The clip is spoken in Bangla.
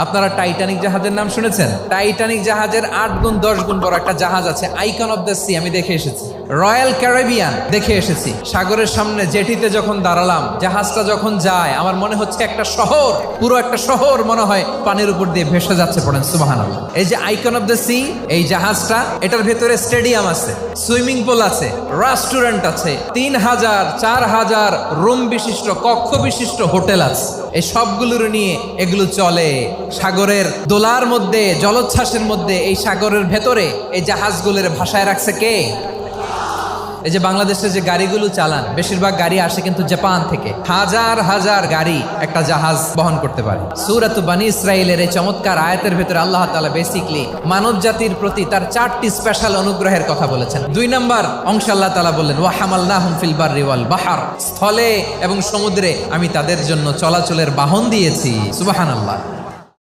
আপনারা টাইটানিক জাহাজের নাম শুনেছেন? টাইটানিক জাহাজের 8 গুণ 10 গুণ বড় একটা জাহাজ আছে, আইকন অফ দ্য সি। আমি দেখে এসেছি। রয়্যাল ক্যারিবিয়ান দেখে এসেছি। সাগরের সামনে জেটিতে যখন দাঁড়ালাম, জাহাজটা যখন যায়, আমার মনে হচ্ছে একটা শহর, পুরো একটা শহর মনে হয় পানির উপর দিয়ে ভেসে যাচ্ছে। পড়েন সুবহানাল্লাহ। এই যে আইকন অফ দ্য সি, এই জাহাজটা, এটার ভেতরে স্টেডিয়াম আছে, সুইমিং পুল আছে, রেস্টুরেন্ট আছে, 3000 4000 রুম বিশিষ্ট, কক্ষ বিশিষ্ট হোটেল আছে। এই সবগুলোর নিয়ে এগুলো চলে সাগরের দোলার মধ্যে, জলোচ্ছ্বাসের মধ্যে। এই সাগরের ভেতরে এই জাহাজগুলোর ভাষায় রাখছে কে? এই যে বাংলাদেশে যে গাড়িগুলো চালান, বেশিরভাগ গাড়ি আসে কিন্তু জাপান থেকে। হাজার হাজার গাড়ি একটা জাহাজ বহন করতে পারে। সূরাত বানী ইসরাঈলের এই চমৎকার আয়াতের ভেতরে আল্লাহ তাআলা বেসিকলি মানব জাতির প্রতি তার 4টি স্পেশাল অনুগ্রহের কথা বলেছেন। 2 নম্বর অংশে আল্লাহ তাআলা বললেন, ওয়া হামালনাহুম ফিল বাররি ওয়াল বাহর, স্থলে এবং সমুদ্রে আমি তাদের জন্য চলাচলের বাহন দিয়েছি। সুবহানাল্লাহ।